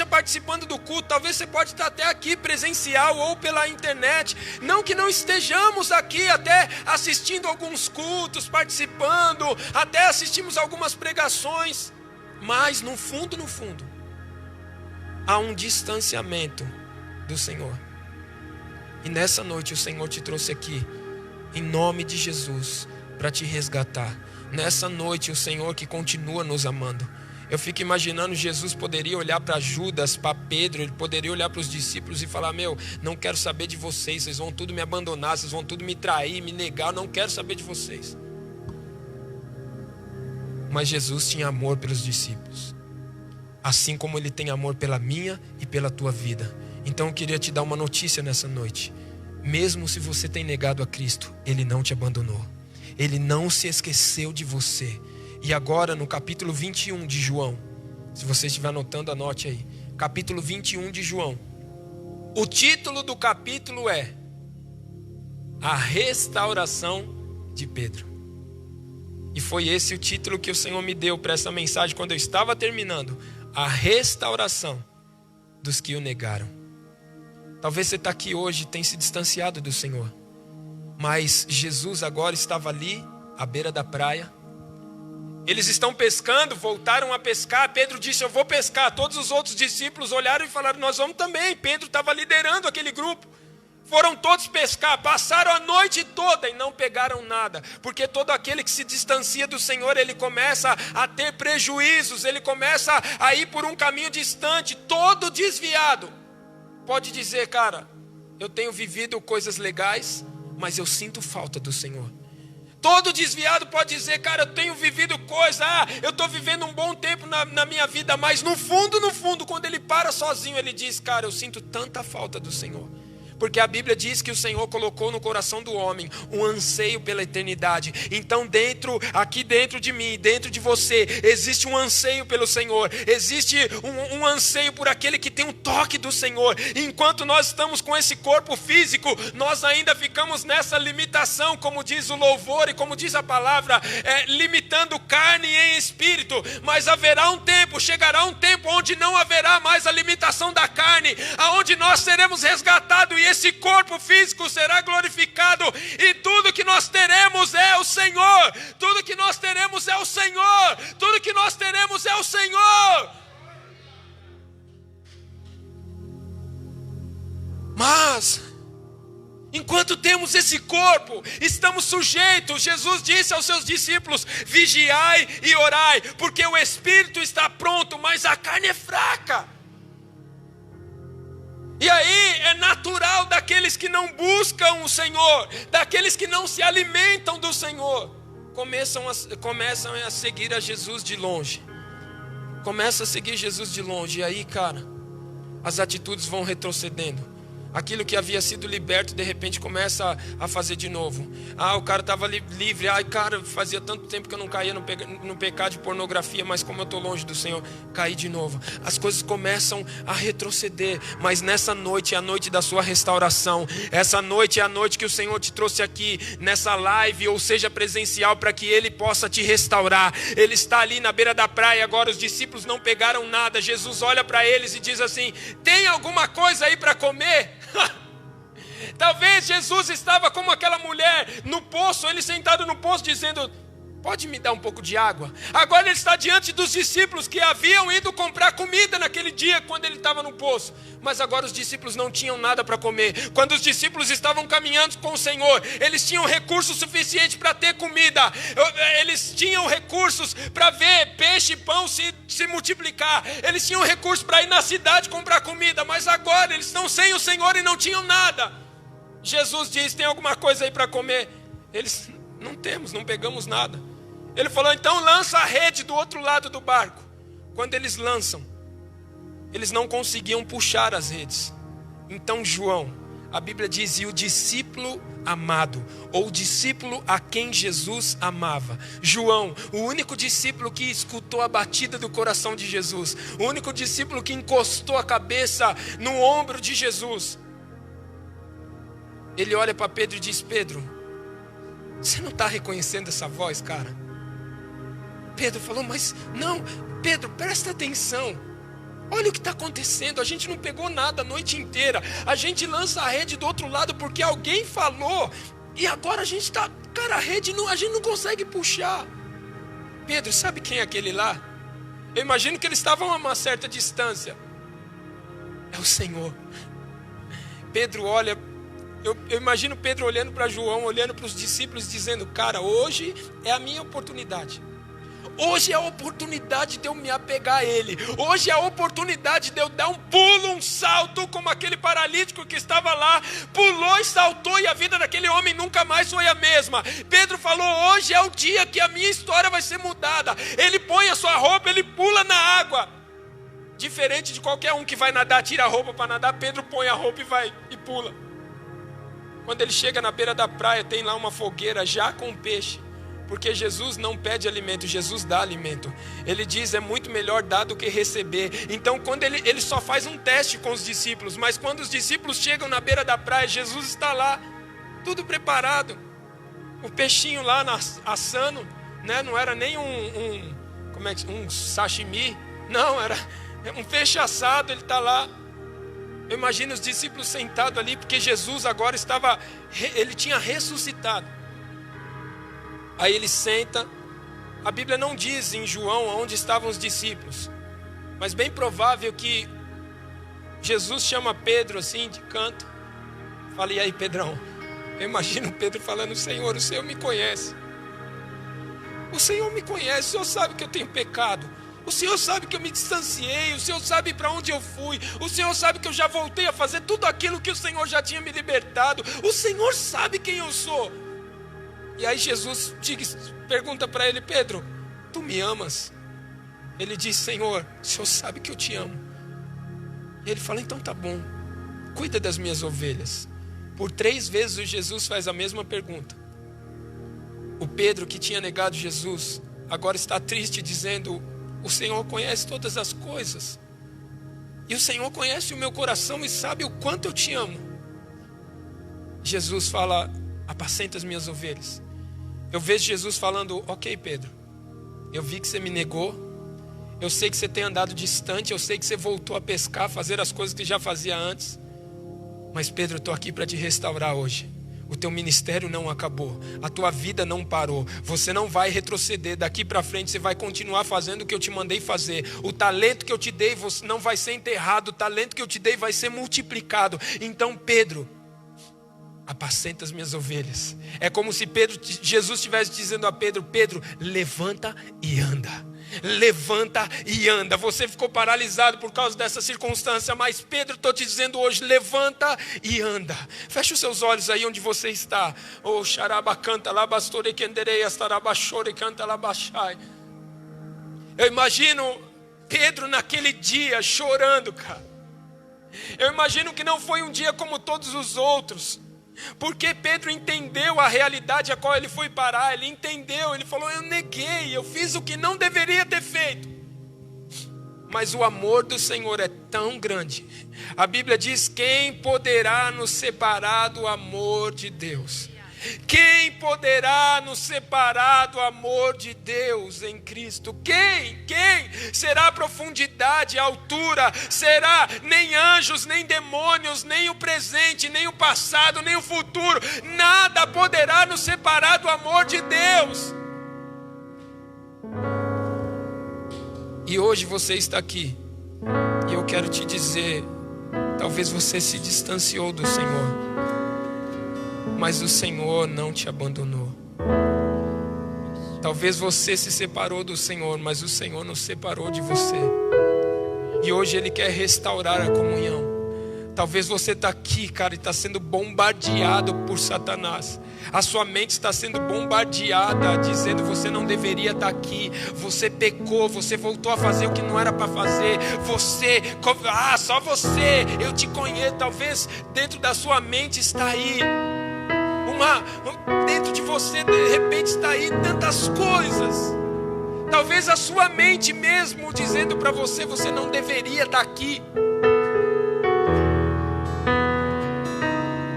participando do culto. Talvez você pode estar até aqui presencial ou pela internet. Não que não estejamos aqui até assistindo alguns cultos, participando, até assistimos algumas pregações. Mas no fundo, há um distanciamento do Senhor. E nessa noite o Senhor te trouxe aqui, em nome de Jesus, para te resgatar. Nessa noite o Senhor que continua nos amando. Eu fico imaginando, Jesus poderia olhar para Judas, para Pedro, ele poderia olhar para os discípulos e falar: não quero saber de vocês, vocês vão tudo me abandonar, vocês vão tudo me trair, me negar, eu não quero saber de vocês. Mas Jesus tinha amor pelos discípulos, assim como Ele tem amor pela minha e pela tua vida. Então eu queria te dar uma notícia nessa noite. Mesmo se você tem negado a Cristo, Ele não te abandonou. Ele não se esqueceu de você. E agora no capítulo 21 de João, se você estiver anotando, anote aí. Capítulo 21 de João. O título do capítulo é A Restauração de Pedro. E foi esse o título que o Senhor me deu para essa mensagem quando eu estava terminando. A restauração dos que o negaram. Talvez você está aqui hoje e tenha se distanciado do Senhor. Mas Jesus agora estava ali, à beira da praia. Eles estão pescando, voltaram a pescar. Pedro disse: eu vou pescar. Todos os outros discípulos olharam e falaram: nós vamos também. Pedro estava liderando aquele grupo. Foram todos pescar, passaram a noite toda e não pegaram nada. Porque todo aquele que se distancia do Senhor, ele começa a ter prejuízos. Ele começa a ir por um caminho distante, todo desviado. Pode dizer: cara, eu tenho vivido coisas legais, mas eu sinto falta do Senhor. Todo desviado pode dizer: cara, eu tenho vivido coisa, eu estou vivendo um bom tempo na minha vida, mas no fundo, quando ele para sozinho, ele diz: cara, eu sinto tanta falta do Senhor. Porque a Bíblia diz que o Senhor colocou no coração do homem um anseio pela eternidade. Então aqui dentro de mim, dentro de você, existe um anseio pelo Senhor. Existe um anseio por aquele que tem um toque do Senhor. Enquanto nós estamos com esse corpo físico, nós ainda ficamos nessa limitação, como diz o louvor e como diz a palavra, limitando carne e espírito. Mas chegará um tempo onde não haverá mais a limitação da carne, aonde nós seremos resgatados e esse corpo físico será glorificado, e tudo que nós teremos é o Senhor. Tudo que nós teremos é o Senhor. Tudo que nós teremos é o Senhor. Mas enquanto temos esse corpo, estamos sujeitos. Jesus disse aos seus discípulos: vigiai e orai, porque o espírito está pronto, mas a carne é fraca. E aí é natural daqueles que não buscam o Senhor, daqueles que não se alimentam do Senhor, começam a seguir a Jesus de longe. Começa a seguir Jesus de longe. E aí, cara, as atitudes vão retrocedendo. Aquilo que havia sido liberto, de repente começa a fazer de novo. O cara estava livre. Cara, fazia tanto tempo que eu não caía no pecado de pornografia, mas como eu estou longe do Senhor, caí de novo. As coisas começam a retroceder. Mas nessa noite é a noite da sua restauração. Essa noite é a noite que o Senhor te trouxe aqui, nessa live, ou seja, presencial, para que Ele possa te restaurar. Ele está ali na beira da praia agora. Os discípulos não pegaram nada. Jesus olha para eles e diz assim: tem alguma coisa aí para comer? Talvez Jesus estava como aquela mulher no poço, ele sentado no poço dizendo: Pode me dar um pouco de água? Agora ele está diante dos discípulos que haviam ido comprar comida naquele dia quando ele estava no poço. Mas agora os discípulos não tinham nada para comer. Quando os discípulos estavam caminhando com o Senhor, eles tinham recursos suficientes para ter comida. Eles tinham recursos para ver peixe e pão se multiplicar. Eles tinham recursos para ir na cidade comprar comida. Mas agora eles estão sem o Senhor e não tinham nada. Jesus diz: tem alguma coisa aí para comer? Eles: não temos, não pegamos nada. Ele falou: então lança a rede do outro lado do barco. Quando eles lançam, eles não conseguiam puxar as redes. Então João, a Bíblia diz, e o discípulo amado, ou o discípulo a quem Jesus amava, João, o único discípulo que escutou a batida do coração de Jesus, o único discípulo que encostou a cabeça no ombro de Jesus, ele olha para Pedro e diz: Pedro, você não está reconhecendo essa voz, cara? Pedro falou: mas não, Pedro, presta atenção. Olha o que está acontecendo. A gente não pegou nada a noite inteira. A gente lança a rede do outro lado porque alguém falou. E agora a gente está... Cara, a gente não consegue puxar. Pedro, sabe quem é aquele lá? Eu imagino que eles estavam a uma certa distância. É o Senhor. Pedro olha... Eu imagino Pedro olhando para João, olhando para os discípulos, dizendo: cara, hoje é a minha oportunidade. Hoje é a oportunidade de eu me apegar a Ele. Hoje é a oportunidade de eu dar um pulo, um salto, como aquele paralítico que estava lá, pulou e saltou, e a vida daquele homem nunca mais foi a mesma. Pedro falou: hoje é o dia que a minha história vai ser mudada. Ele põe a sua roupa, ele pula na água. Diferente de qualquer um que vai nadar, tira a roupa para nadar, Pedro põe a roupa e vai e pula. Quando ele chega na beira da praia, tem lá uma fogueira já com peixe. Porque Jesus não pede alimento, Jesus dá alimento. Ele diz: é muito melhor dar do que receber. Então quando ele só faz um teste com os discípulos. Mas quando os discípulos chegam na beira da praia, Jesus está lá, tudo preparado. O peixinho lá assando, né? Não era nem um sashimi. Não, era um peixe assado, ele está lá. Eu imagino os discípulos sentados ali, porque Jesus agora ele tinha ressuscitado. Aí ele senta. A Bíblia não diz em João onde estavam os discípulos, mas bem provável que Jesus chama Pedro assim de canto. Fala: e aí, Pedrão? Eu imagino Pedro falando: Senhor, o Senhor me conhece. O Senhor me conhece, o Senhor sabe que eu tenho pecado. O Senhor sabe que eu me distanciei, o Senhor sabe para onde eu fui, o Senhor sabe que eu já voltei a fazer tudo aquilo que o Senhor já tinha me libertado. O Senhor sabe quem eu sou. E aí Jesus pergunta para ele: Pedro, tu me amas? Ele diz: Senhor, o Senhor sabe que eu te amo. E ele fala: então tá bom, cuida das minhas ovelhas. Por 3 vezes o Jesus faz a mesma pergunta. O Pedro, que tinha negado Jesus, agora está triste, dizendo: o Senhor conhece todas as coisas, e o Senhor conhece o meu coração e sabe o quanto eu te amo. Jesus fala: apacenta as minhas ovelhas. Eu vejo Jesus falando: ok, Pedro, eu vi que você me negou, eu sei que você tem andado distante, eu sei que você voltou a pescar, fazer as coisas que já fazia antes, mas Pedro, eu estou aqui para te restaurar hoje. O teu ministério não acabou, a tua vida não parou, você não vai retroceder. Daqui para frente você vai continuar fazendo o que eu te mandei fazer. O talento que eu te dei não vai ser enterrado, o talento que eu te dei vai ser multiplicado. Então, Pedro, apacenta as minhas ovelhas. É como se Jesus estivesse dizendo a Pedro: Pedro, levanta e anda. Levanta e anda. Você ficou paralisado por causa dessa circunstância, mas Pedro, estou te dizendo hoje: levanta e anda. Feche os seus olhos aí onde você está. Oh, xaraba canta lá, bastore kenderei, astarabachore canta lá baixai. Eu imagino Pedro naquele dia chorando, cara. Eu imagino que não foi um dia como todos os outros, porque Pedro entendeu a realidade a qual ele foi parar. Ele entendeu, ele falou: eu neguei, eu fiz o que não deveria ter feito. Mas o amor do Senhor é tão grande. A Bíblia diz: quem poderá nos separar do amor de Deus? Quem poderá nos separar do amor de Deus em Cristo? Quem? Será a profundidade, a altura? Será nem anjos, nem demônios, nem o presente, nem o passado, nem o futuro? Nada poderá nos separar do amor de Deus. E hoje você está aqui. E eu quero te dizer, talvez você se distanciou do Senhor, mas o Senhor não te abandonou. Talvez você se separou do Senhor, mas o Senhor não separou de você. E hoje Ele quer restaurar a comunhão. Talvez você está aqui, cara, e está sendo bombardeado por Satanás. A sua mente está sendo bombardeada, dizendo: você não deveria estar aqui, você pecou, você voltou a fazer o que não era para fazer, só você, eu te conheço. Talvez dentro da sua mente está aí, dentro de você de repente está aí tantas coisas. Talvez a sua mente mesmo dizendo para você: você não deveria estar aqui.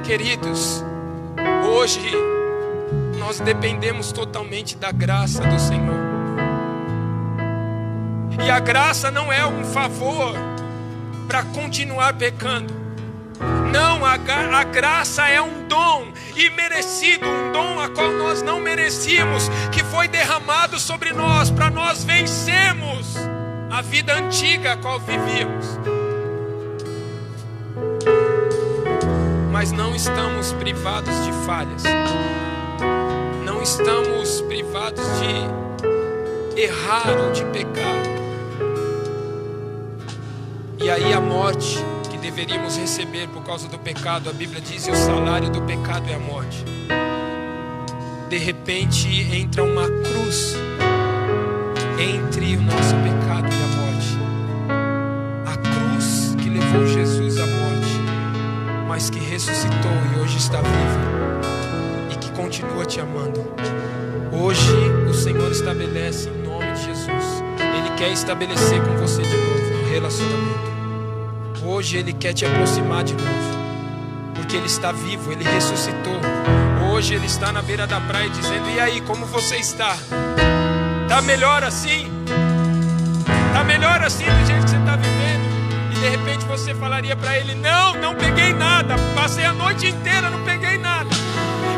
Queridos, hoje nós dependemos totalmente da graça do Senhor. E a graça não é um favor para continuar pecando. Não, a graça é um dom imerecido, um dom a qual nós não merecíamos, que foi derramado sobre nós para nós vencermos a vida antiga a qual vivíamos. Mas não estamos privados de falhas, não estamos privados de errar ou de pecar. E aí a morte que deveríamos receber por causa do pecado, a Bíblia diz: e o salário do pecado é a morte. De repente entra uma cruz entre o nosso pecado e a morte. A cruz que levou Jesus à morte, mas que ressuscitou e hoje está vivo e que continua te amando. Hoje o Senhor estabelece em nome de Jesus. Ele quer estabelecer com você de novo um relacionamento. Hoje Ele quer te aproximar de novo, porque Ele está vivo, Ele ressuscitou. Hoje Ele está na beira da praia dizendo: e aí, como você está? Está melhor assim? Está melhor assim do jeito que você está vivendo? E de repente você falaria para Ele: não peguei nada, passei a noite inteira, não peguei nada,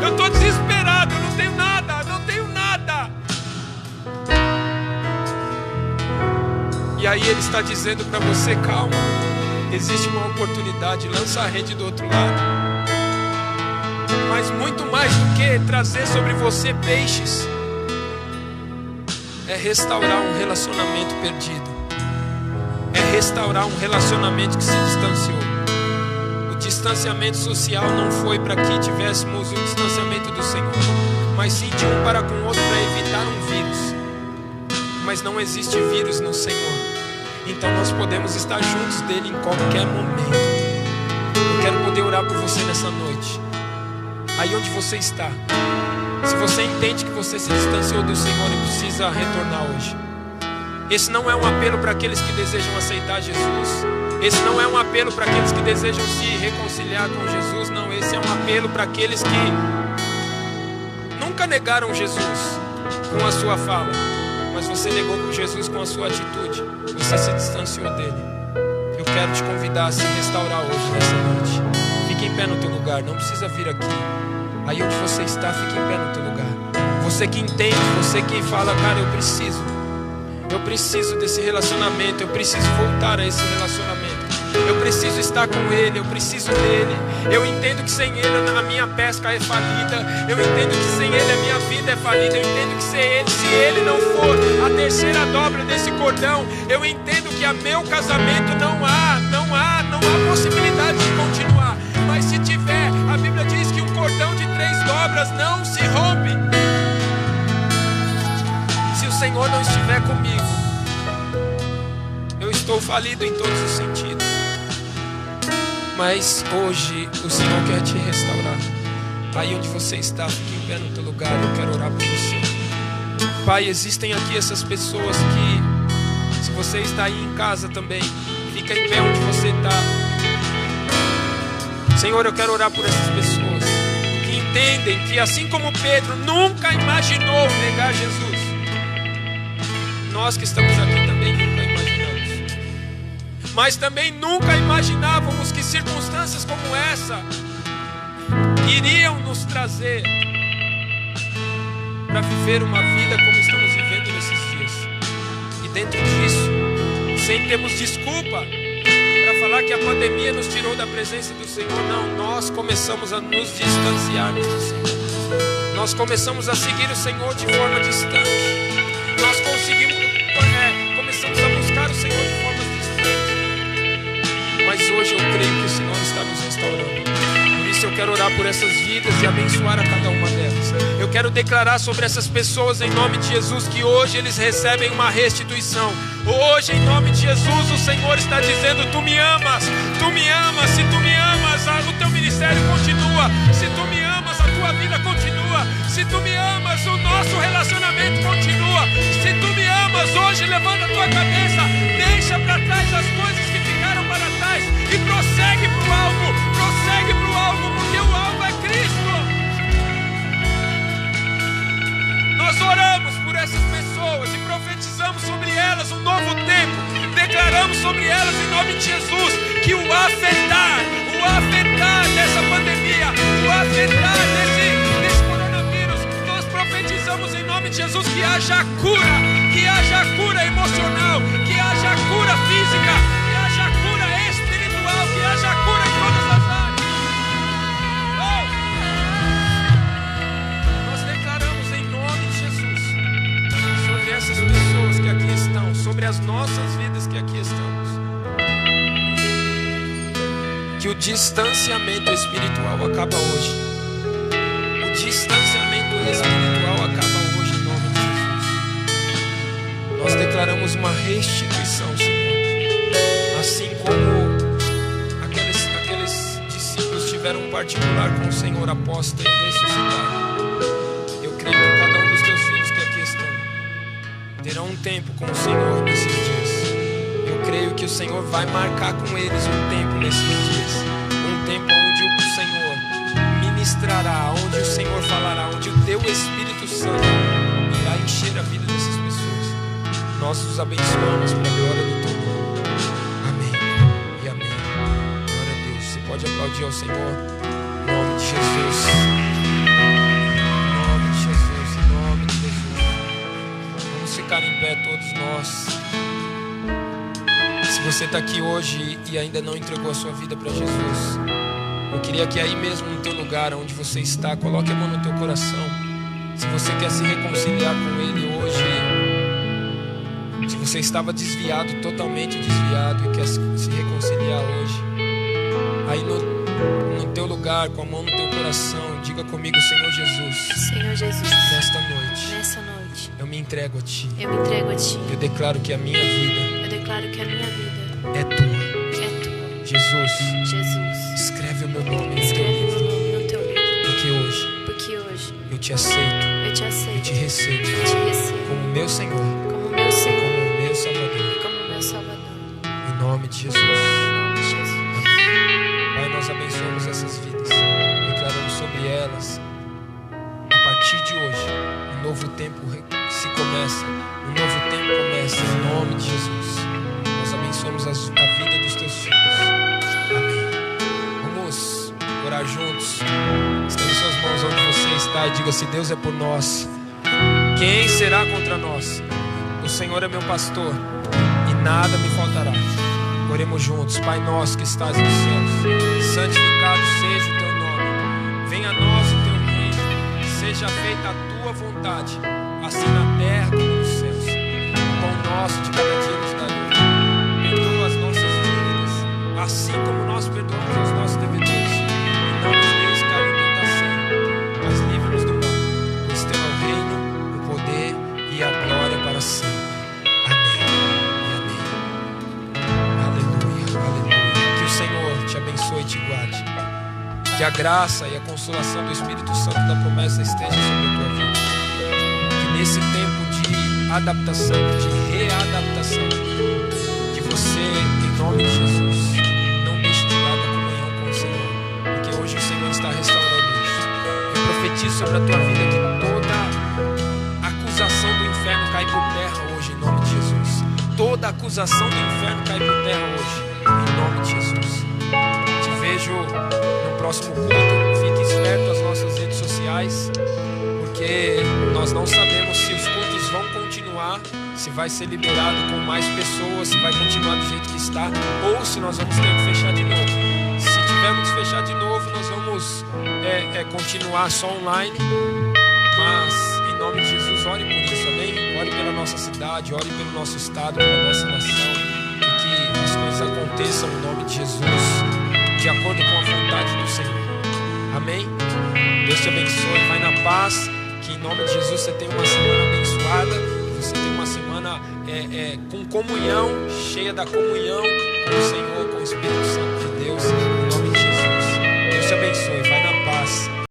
eu estou desesperado, eu não tenho nada, não tenho nada. E aí Ele está dizendo para você: calma, existe uma oportunidade, lança a rede do outro lado. Mas muito mais do que trazer sobre você peixes, é restaurar um relacionamento perdido, é restaurar um relacionamento que se distanciou. O distanciamento social não foi para que tivéssemos o distanciamento do Senhor, mas sim de um para com o outro para evitar um vírus. Mas não existe vírus no Senhor, então nós podemos estar juntos dele em qualquer momento. Eu quero poder orar por você nessa noite, aí onde você está. Se você entende que você se distanciou do Senhor e precisa retornar hoje, esse não é um apelo para aqueles que desejam aceitar Jesus. Esse não é um apelo para aqueles que desejam se reconciliar com Jesus. Não, esse é um apelo para aqueles que nunca negaram Jesus com a sua fala, mas você negou Jesus com a sua atitude. Você se distanciou dele. Eu quero te convidar a se restaurar hoje, nessa noite. Fique em pé no teu lugar, não precisa vir aqui. Aí onde você está, fique em pé no teu lugar. Você que entende, você que fala: cara, eu preciso desse relacionamento, eu preciso voltar a esse relacionamento, eu preciso estar com Ele, eu preciso dele. Eu entendo que sem Ele a minha pesca é falida, eu entendo que sem Ele a minha vida é falida, eu entendo que sem Ele, se Ele não for a terceira dobra desse cordão, eu entendo que a meu casamento não há possibilidade de continuar. Mas se tiver, a Bíblia diz que um cordão de 3 dobras não se rompe. Se o Senhor não estiver comigo, eu estou falido em todos os sentidos. Mas hoje o Senhor quer te restaurar. Aí onde você está, fique em pé no teu lugar. Eu quero orar por você. Pai, existem aqui essas pessoas que, se você está aí em casa também, fica em pé onde você está. Senhor, eu quero orar por essas pessoas que entendem que, assim como Pedro nunca imaginou negar Jesus, nós que estamos aqui também nunca imaginamos. Mas também nunca imaginávamos que circunstâncias como essa iriam nos trazer para viver uma vida como estamos vivendo nesses dias. E dentro disso, sem termos desculpa para falar que a pandemia nos tirou da presença do Senhor. Não, nós começamos a nos distanciarmos do Senhor. Nós começamos a seguir o Senhor de forma distante. Nós começamos a buscar o Senhor de forma distante. Mas hoje eu creio que o Senhor está nos restaurando. Por isso eu quero orar por essas vidas e abençoar a cada uma delas. Eu quero declarar sobre essas pessoas em nome de Jesus que hoje eles recebem uma restituição. Hoje em nome de Jesus o Senhor está dizendo: tu me amas, tu me amas. Se tu me amas, o teu ministério continua. Se tu me amas, a tua vida continua. Se tu me amas, o nosso relacionamento continua. Se tu me amas, hoje levanta a tua cabeça, deixa para trás as coisas que ficaram para trás e prossegue para o alvo, porque o alvo é Cristo. Nós oramos por essas pessoas e profetizamos sobre elas um novo tempo. Declaramos sobre elas em nome de Jesus que o afetar dessa pandemia, o afetar desse coronavírus, nós profetizamos em nome de Jesus que haja cura emocional, que haja cura física, que haja cura espiritual, que haja cura em todas as áreas. Nós declaramos em nome de Jesus sobre essas pessoas que aqui estão, sobre as nossas vidas que aqui estamos, que o distanciamento espiritual acaba hoje. O distanciamento espiritual acaba hoje em nome de Jesus. Nós declaramos uma restituição, Senhor. Assim como aqueles discípulos tiveram um particular com o Senhor após ter ressuscitado. Eu creio que cada um dos teus filhos que aqui estão terão um tempo com o Senhor nesses dias. Eu creio que o Senhor vai marcar com eles um tempo nesses dias. Um tempo onde o Senhor ministrará, onde o Senhor falará, onde o teu Espírito Santo irá encher a vida dessas pessoas. Nós os abençoamos para a glória do teu nome. Amém e amém. Glória a Deus. Você pode aplaudir ao Senhor em nome de Jesus. Em nome de Jesus, em nome de Jesus. Vamos ficar em pé todos nós. Se você está aqui hoje e ainda não entregou a sua vida para Jesus, eu queria que aí mesmo no teu lugar, onde você está, coloque a mão no teu coração. Se você quer se reconciliar com Ele hoje, se você estava desviado, totalmente desviado, e quer se reconciliar hoje, aí no teu lugar, com a mão no teu coração, diga comigo: Senhor Jesus, Senhor Jesus, nessa noite, eu me entrego a Ti. Eu declaro que a minha vida é tua. Jesus, escreve o meu nome no teu livro. Porque hoje eu te aceito, eu te recebo como meu Senhor, como meu Salvador. Em nome de Jesus. Pai, nós abençoamos essas vidas, declaramos sobre elas, a partir de hoje, um novo tempo se começa, um novo tempo começa, em nome de Jesus. Nós abençoamos a vida dos teus filhos. Amém. Vamos orar juntos. Estende suas mãos onde você está e diga: se Deus é por nós, quem será contra nós? O Senhor é meu pastor e nada me faltará. Oremos juntos. Pai nosso que estás nos céus, santificado seja o teu nome. Venha a nós o teu reino. Seja feita a tua vontade, assim na terra como nos céus. O pão nosso de cada dia nos dá hoje. Perdoa as nossas dívidas, assim como nós perdoamos aos nossos devedores. E não nos deixes cair em tentação, mas livra-nos do mal. Pois teu é o reino, o poder e a glória para sempre. Abençoe e te guarde. Que a graça e a consolação do Espírito Santo da promessa esteja sobre a tua vida. Que nesse tempo de adaptação, de readaptação, que você, em nome de Jesus, não deixe de lado a comunhão com o Senhor, porque hoje o Senhor está restaurando isso. Eu profetizo sobre a tua vida que toda acusação do inferno cai por terra hoje, em nome de Jesus. Toda acusação do inferno cai por terra hoje, em nome de Jesus. Vejo no próximo culto. Fique esperto às nossas redes sociais, porque nós não sabemos se os cultos vão continuar, se vai ser liberado com mais pessoas, se vai continuar do jeito que está, ou se nós vamos ter que fechar de novo. Se tivermos que fechar de novo, nós vamos continuar só online. Mas em nome de Jesus, ore por isso, amém? Ore pela nossa cidade, ore pelo nosso estado, pela nossa nação, e que as coisas aconteçam em nome de Jesus, de acordo com a vontade do Senhor, amém? Deus te abençoe, vai na paz, que em nome de Jesus você tenha uma semana abençoada, que você tenha uma semana com comunhão, cheia da comunhão com o Senhor, com o Espírito